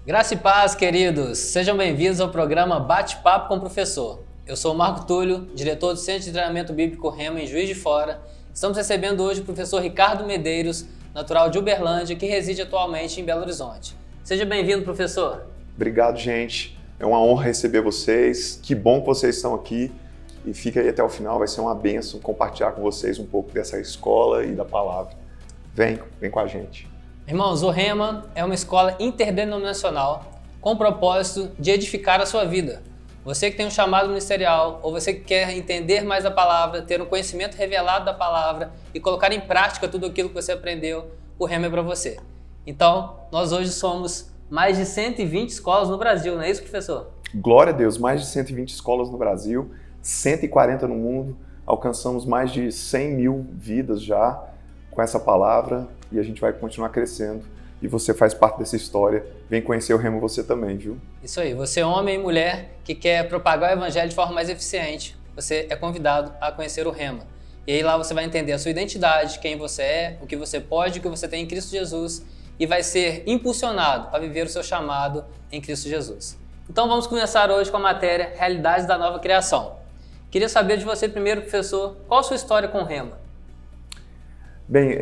Graça e paz, queridos! Sejam bem-vindos ao programa Bate-Papo com o Professor. Eu sou o Marco Túlio, diretor do Centro de Treinamento Bíblico Rema em Juiz de Fora. Estamos recebendo hoje o professor Ricardo Medeiros, natural de Uberlândia, que reside atualmente em Belo Horizonte. Seja bem-vindo, professor. Obrigado, gente. É uma honra receber vocês. Que bom que vocês estão aqui. E fica aí até o final, vai ser uma bênção compartilhar com vocês um pouco dessa escola e da palavra. Vem com a gente. Irmãos, o Rema é uma escola interdenominacional com o propósito de edificar a sua vida. Você que tem um chamado ministerial ou você que quer entender mais a palavra, ter um conhecimento revelado da palavra e colocar em prática tudo aquilo que você aprendeu, o Rema é para você. Então, nós hoje somos mais de 120 escolas no Brasil, não é isso, professor? Glória a Deus, mais de 120 escolas no Brasil, 140 no mundo, alcançamos mais de 100 mil vidas já com essa palavra e a gente vai continuar crescendo. E você faz parte dessa história. Vem conhecer o Rema você também, viu? Isso aí. Você, homem e mulher, que quer propagar o evangelho de forma mais eficiente, você é convidado a conhecer o Rema. E aí lá você vai entender a sua identidade, quem você é, o que você pode, o que você tem em Cristo Jesus e vai ser impulsionado a viver o seu chamado em Cristo Jesus. Então vamos começar hoje com a matéria Realidades da Nova Criação. Queria saber de você primeiro, professor, qual a sua história com o Rema? Bem,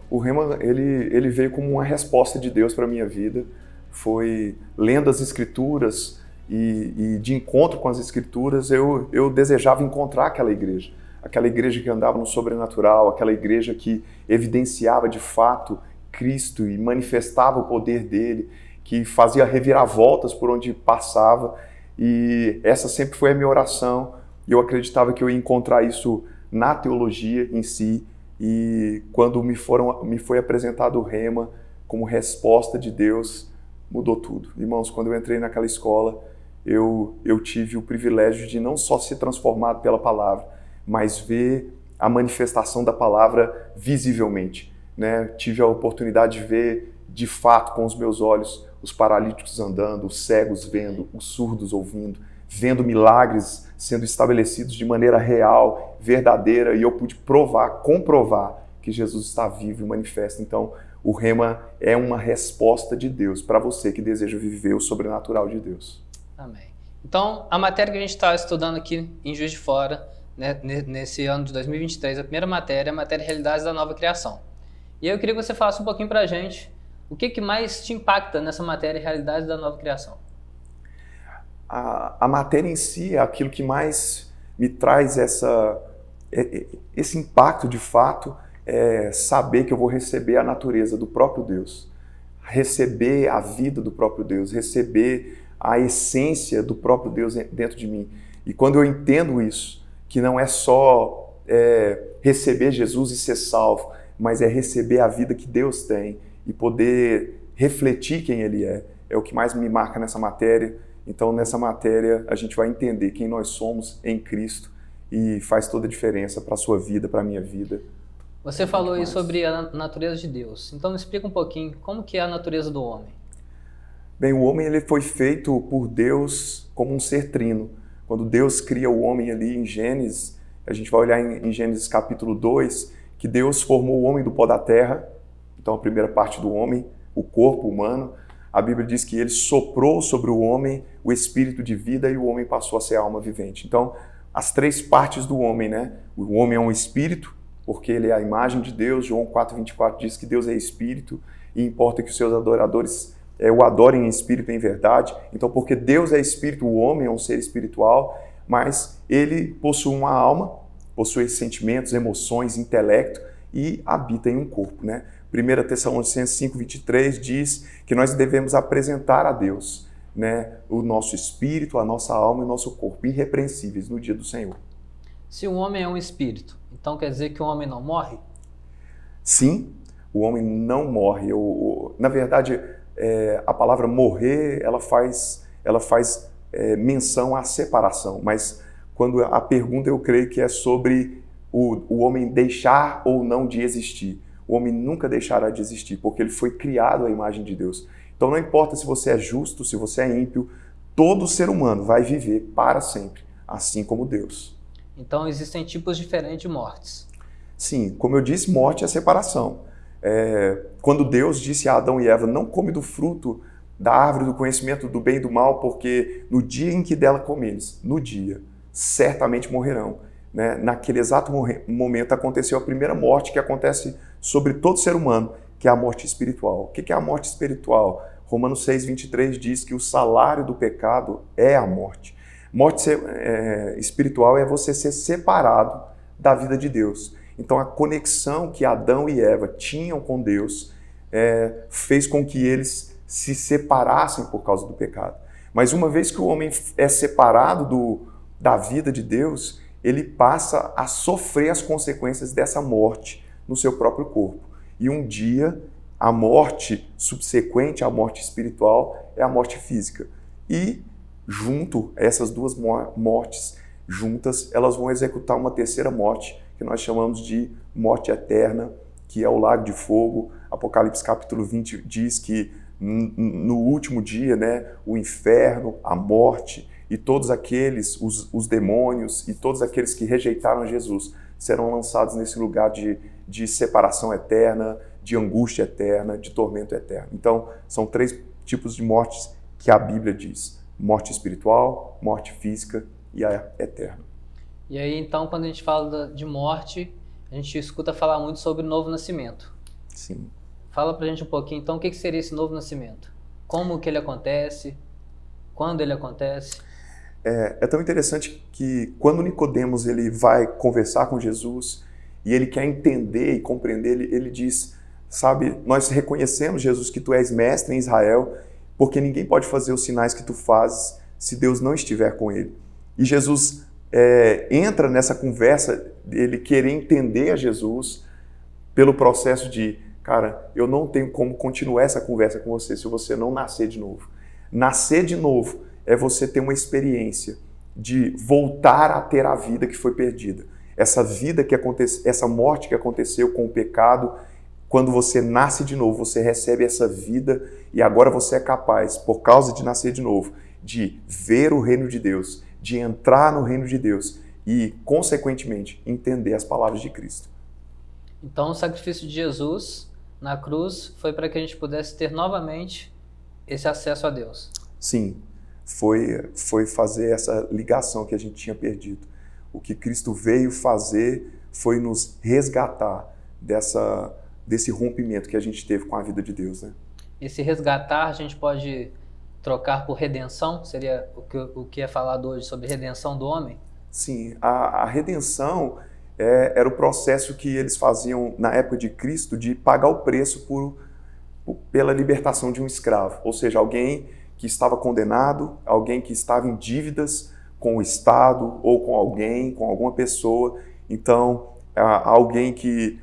o Rema ele veio como uma resposta de Deus para a minha vida. Foi lendo as Escrituras e de encontro com as Escrituras, eu desejava encontrar aquela igreja que andava no sobrenatural, aquela igreja que evidenciava de fato Cristo e manifestava o poder dele, que fazia reviravoltas por onde passava. E essa sempre foi a minha oração. E eu acreditava que eu ia encontrar isso na teologia em si. E quando me foi apresentado o Rema como resposta de Deus, mudou tudo. Irmãos, quando eu entrei naquela escola, eu tive o privilégio de não só ser transformado pela palavra, mas ver a manifestação da palavra visivelmente, né? Tive a oportunidade de ver de fato com os meus olhos os paralíticos andando, os cegos vendo, os surdos ouvindo, vendo milagres sendo estabelecidos de maneira real, verdadeira, e eu pude comprovar que Jesus está vivo e manifesta. Então, o Rema é uma resposta de Deus para você que deseja viver o sobrenatural de Deus. Amém. Então, a matéria que a gente está estudando aqui em Juiz de Fora, né, nesse ano de 2023, a primeira matéria é a matéria Realidades da Nova Criação. E aí eu queria que você falasse um pouquinho para a gente o que mais te impacta nessa matéria Realidades da Nova Criação. A matéria em si é aquilo que mais me traz esse impacto de fato, é saber que eu vou receber a natureza do próprio Deus, receber a vida do próprio Deus, receber a essência do próprio Deus dentro de mim. E quando eu entendo isso, que não é só receber Jesus e ser salvo, mas é receber a vida que Deus tem e poder refletir quem Ele é o que mais me marca nessa matéria. Então, nessa matéria, a gente vai entender quem nós somos em Cristo e faz toda a diferença para a sua vida, para a minha vida. Você falou aí sobre a natureza de Deus. Então, me explica um pouquinho como que é a natureza do homem. Bem, o homem ele foi feito por Deus como um ser trino. Quando Deus cria o homem ali em Gênesis, a gente vai olhar em Gênesis capítulo 2, que Deus formou o homem do pó da terra. Então, a primeira parte do homem, o corpo humano. A Bíblia diz que ele soprou sobre o homem o espírito de vida e o homem passou a ser a alma vivente. Então, as três partes do homem, né? O homem é um espírito, porque ele é a imagem de Deus. João 4,24 diz que Deus é espírito e importa que os seus adoradores o adorem em espírito e em verdade. Então, porque Deus é espírito, o homem é um ser espiritual, mas ele possui uma alma, possui sentimentos, emoções, intelecto e habita em um corpo, né? 1 Tessalonicenses 5,23 diz que nós devemos apresentar a Deus, né, o nosso espírito, a nossa alma e o nosso corpo irrepreensíveis no dia do Senhor. Se o homem é um espírito, então quer dizer que o homem não morre? Sim, o homem não morre. Na verdade, a palavra morrer, ela faz menção à separação, mas quando a pergunta eu creio que é sobre o homem deixar ou não de existir. O homem nunca deixará de existir, porque ele foi criado à imagem de Deus. Então não importa se você é justo, se você é ímpio, todo ser humano vai viver para sempre, assim como Deus. Então existem tipos diferentes de mortes. Sim, como eu disse, morte é separação. Quando Deus disse a Adão e Eva, não come do fruto da árvore do conhecimento do bem e do mal, porque no dia em que dela comeres, no dia, certamente morrerão. Né? Naquele exato momento aconteceu a primeira morte que acontece sobre todo ser humano, que é a morte espiritual. O que é a morte espiritual? Romanos 6:23 diz que o salário do pecado é a morte. Morte espiritual é você ser separado da vida de Deus. Então a conexão que Adão e Eva tinham com Deus fez com que eles se separassem por causa do pecado. Mas uma vez que o homem é separado da vida de Deus, ele passa a sofrer as consequências dessa morte no seu próprio corpo. E um dia, a morte subsequente à morte espiritual é a morte física. E junto, essas duas mortes juntas, elas vão executar uma terceira morte, que nós chamamos de morte eterna, que é o lago de fogo. Apocalipse capítulo 20 diz que no último dia, né, o inferno, a morte e todos aqueles, os demônios e todos aqueles que rejeitaram Jesus serão lançados nesse lugar de separação eterna, de angústia eterna, de tormento eterno. Então, são 3 tipos de mortes que a Bíblia diz: morte espiritual, morte física e a eterna. E aí, então, quando a gente fala de morte, a gente escuta falar muito sobre novo nascimento. Sim. Fala pra gente um pouquinho, então, o que seria esse novo nascimento? Como que ele acontece? Quando ele acontece? É tão interessante que quando Nicodemos ele vai conversar com Jesus e ele quer entender e compreender, ele diz, sabe, nós reconhecemos, Jesus, que tu és mestre em Israel, porque ninguém pode fazer os sinais que tu fazes se Deus não estiver com ele. E Jesus entra nessa conversa, ele querer entender a Jesus pelo processo de, cara, eu não tenho como continuar essa conversa com você se você não nascer de novo. Nascer de novo é você ter uma experiência de voltar a ter a vida que foi perdida. Essa vida que aconteceu, essa morte que aconteceu com o pecado, quando você nasce de novo, você recebe essa vida e agora você é capaz, por causa de nascer de novo, de ver o reino de Deus, de entrar no reino de Deus e, consequentemente, entender as palavras de Cristo. Então, o sacrifício de Jesus na cruz foi para que a gente pudesse ter novamente esse acesso a Deus. Sim, foi fazer essa ligação que a gente tinha perdido. O que Cristo veio fazer foi nos resgatar desse rompimento que a gente teve com a vida de Deus, né? Esse resgatar a gente pode trocar por redenção? Seria o que é falado hoje sobre redenção do homem? Sim, a redenção era o processo que eles faziam na época de Cristo de pagar o preço pela libertação de um escravo. Ou seja, alguém que estava condenado, alguém que estava em dívidas com o Estado ou com alguém, com alguma pessoa. Então, alguém que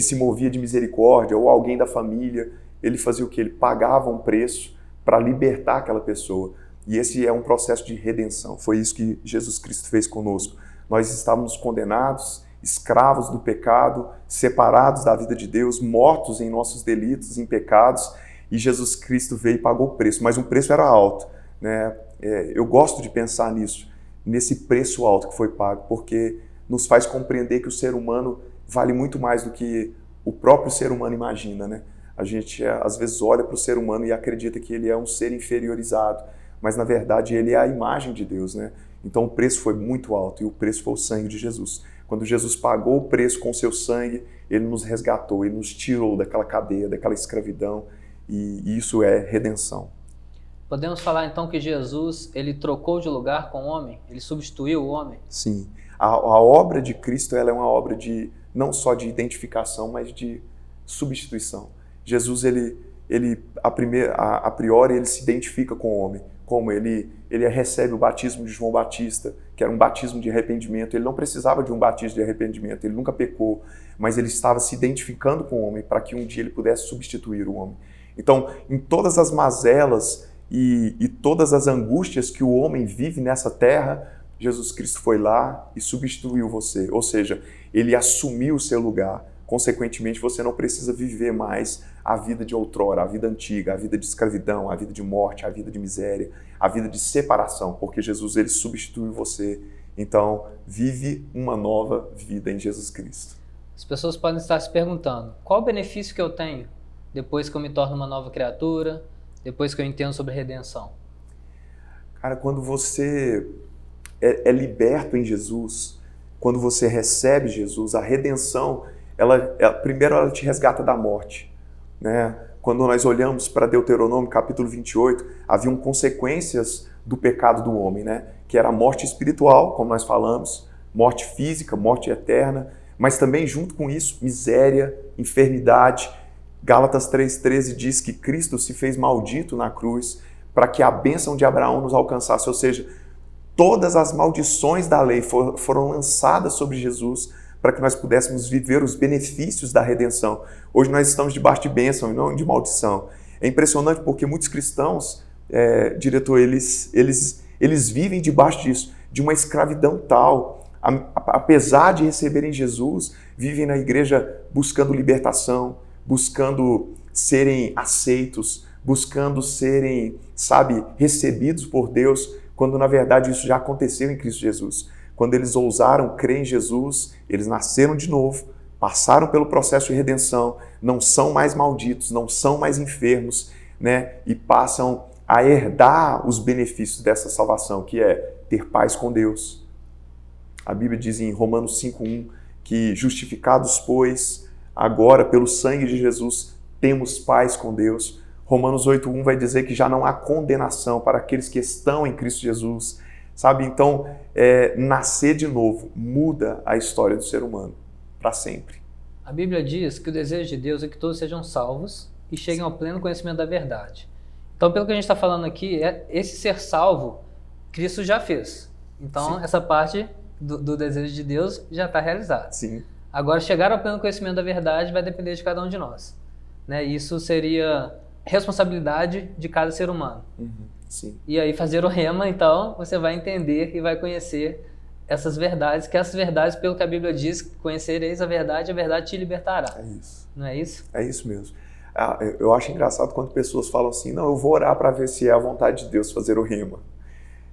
se movia de misericórdia ou alguém da família, ele fazia o quê? Ele pagava um preço para libertar aquela pessoa. E esse é um processo de redenção. Foi isso que Jesus Cristo fez conosco. Nós estávamos condenados, escravos do pecado, separados da vida de Deus, mortos em nossos delitos, em pecados, e Jesus Cristo veio e pagou o preço, mas o preço era alto, né? Eu gosto de pensar nisso, nesse preço alto que foi pago, porque nos faz compreender que o ser humano vale muito mais do que o próprio ser humano imagina, né? A gente às vezes olha para o ser humano e acredita que ele é um ser inferiorizado, mas na verdade ele é a imagem de Deus, né? Então o preço foi muito alto e o preço foi o sangue de Jesus. Quando Jesus pagou o preço com o seu sangue, ele nos resgatou, ele nos tirou daquela cadeia, daquela escravidão, e isso é redenção. Podemos falar então que Jesus, ele trocou de lugar com o homem? Ele substituiu o homem? Sim. A obra de Cristo ela é uma obra não só de identificação, mas de substituição. Jesus, a priori, ele se identifica com o homem. Como ele recebe o batismo de João Batista, que era um batismo de arrependimento. Ele não precisava de um batismo de arrependimento, ele nunca pecou, mas ele estava se identificando com o homem para que um dia ele pudesse substituir o homem. Então, em todas as mazelas e todas as angústias que o homem vive nessa terra, Jesus Cristo foi lá e substituiu você. Ou seja, ele assumiu o seu lugar. Consequentemente, você não precisa viver mais a vida de outrora, a vida antiga, a vida de escravidão, a vida de morte, a vida de miséria, a vida de separação, porque Jesus ele substituiu você. Então, vive uma nova vida em Jesus Cristo. As pessoas podem estar se perguntando, qual o benefício que eu tenho depois que eu me torno uma nova criatura, depois que eu entendo sobre redenção? Cara, quando você é liberto em Jesus, quando você recebe Jesus, a redenção, primeiro ela te resgata da morte, né? Quando nós olhamos para Deuteronômio, capítulo 28, haviam consequências do pecado do homem, né? Que era a morte espiritual, como nós falamos, morte física, morte eterna, mas também junto com isso, miséria, enfermidade. Gálatas 3,13 diz que Cristo se fez maldito na cruz para que a bênção de Abraão nos alcançasse, ou seja, todas as maldições da lei foram lançadas sobre Jesus para que nós pudéssemos viver os benefícios da redenção. Hoje nós estamos debaixo de bênção e não de maldição. É impressionante porque muitos cristãos, diretor, eles vivem debaixo disso, de uma escravidão tal. Apesar de receberem Jesus, vivem na igreja buscando libertação, buscando serem aceitos, buscando serem, recebidos por Deus, quando na verdade isso já aconteceu em Cristo Jesus. Quando eles ousaram crer em Jesus, eles nasceram de novo, passaram pelo processo de redenção, não são mais malditos, não são mais enfermos, né? E passam a herdar os benefícios dessa salvação, que é ter paz com Deus. A Bíblia diz em Romanos 5,1 que justificados, pois, agora pelo sangue de Jesus, temos paz com Deus. Romanos 8,1 vai dizer que já não há condenação para aqueles que estão em Cristo Jesus. Então, nascer de novo muda a história do ser humano para sempre. A Bíblia diz que o desejo de Deus é que todos sejam salvos e cheguem ao pleno conhecimento da verdade. Então, pelo que a gente está falando aqui, esse ser salvo, Cristo já fez. Então, essa parte do desejo de Deus já está realizada. Sim. Agora, chegar ao pleno conhecimento da verdade vai depender de cada um de nós, né? Isso seria responsabilidade de cada ser humano. Sim. E aí fazer o rema, então, você vai entender e vai conhecer essas verdades, que essas verdades, pelo que a Bíblia diz, conhecereis a verdade te libertará. É isso. Não é isso? É isso mesmo. Eu acho engraçado quando pessoas falam assim, não, eu vou orar para ver se é a vontade de Deus fazer o rema.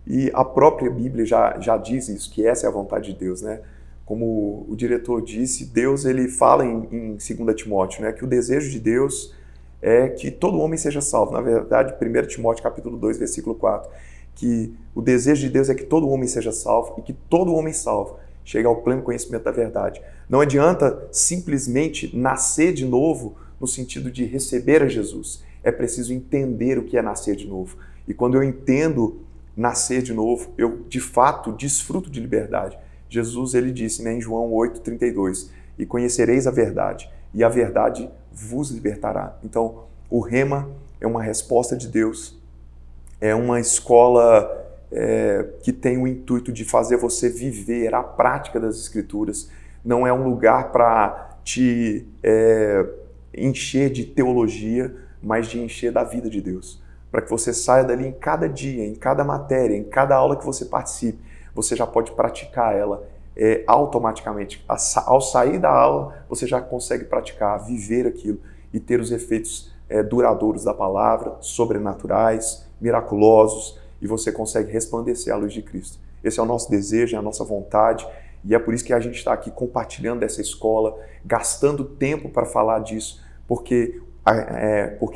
E a própria Bíblia já diz isso, que essa é a vontade de Deus, né? Como o diretor disse, Deus ele fala em 2 Timóteo, né, que o desejo de Deus é que todo homem seja salvo. Na verdade, 1 Timóteo capítulo 2, versículo 4, que o desejo de Deus é que todo homem seja salvo e que todo homem salvo chegue ao pleno conhecimento da verdade. Não adianta simplesmente nascer de novo no sentido de receber a Jesus. É preciso entender o que é nascer de novo. E quando eu entendo nascer de novo, eu de fato desfruto de liberdade. Jesus ele disse, né, em João 8,32, e conhecereis a verdade, e a verdade vos libertará. Então, o rema é uma resposta de Deus, é uma escola que tem o intuito de fazer você viver a prática das Escrituras. Não é um lugar para te encher de teologia, mas de encher da vida de Deus. Para que você saia dali em cada dia, em cada matéria, em cada aula que você participe, você já pode praticar ela automaticamente. Ao sair da aula, você já consegue praticar, viver aquilo e ter os efeitos duradouros da palavra, sobrenaturais, miraculosos, e você consegue resplandecer a luz de Cristo. Esse é o nosso desejo, é a nossa vontade, e é por isso que a gente está aqui compartilhando dessa escola, gastando tempo para falar disso, porque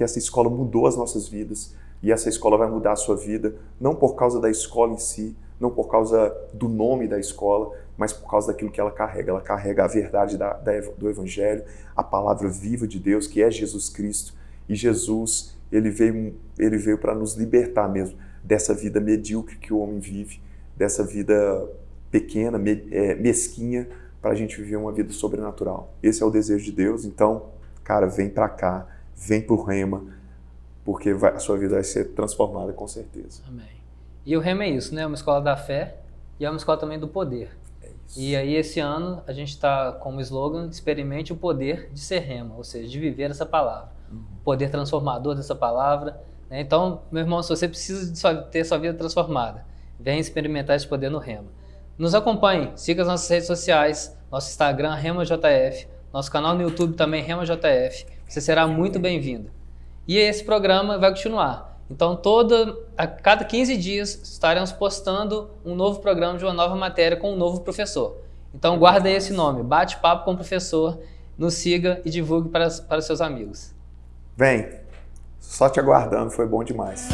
essa escola mudou as nossas vidas, e essa escola vai mudar a sua vida, não por causa da escola em si, não por causa do nome da escola, mas por causa daquilo que ela carrega. Ela carrega a verdade do Evangelho, a palavra viva de Deus, que é Jesus Cristo. E Jesus, ele veio para nos libertar mesmo dessa vida medíocre que o homem vive, dessa vida pequena, mesquinha, para a gente viver uma vida sobrenatural. Esse é o desejo de Deus. Então, cara, vem para cá, vem pro rema, porque a sua vida vai ser transformada com certeza. Amém. E o rema é isso, né? É uma escola da fé e é uma escola também do poder. É isso. E aí esse ano a gente está como slogan, experimente o poder de ser rema, ou seja, de viver essa palavra. O poder transformador dessa palavra. Né? Então, meu irmão, se você precisa ter sua vida transformada, vem experimentar esse poder no rema. Nos acompanhe, siga as nossas redes sociais, nosso Instagram, RemaJF, nosso canal no YouTube também, RemaJF. Você será muito bem-vindo. E esse programa vai continuar. Então, a cada 15 dias estaremos postando um novo programa de uma nova matéria com um novo professor. Então, guarda esse nome, Bate-Papo com o Professor, nos siga e divulgue para os seus amigos. Vem, Só te aguardando, foi bom demais.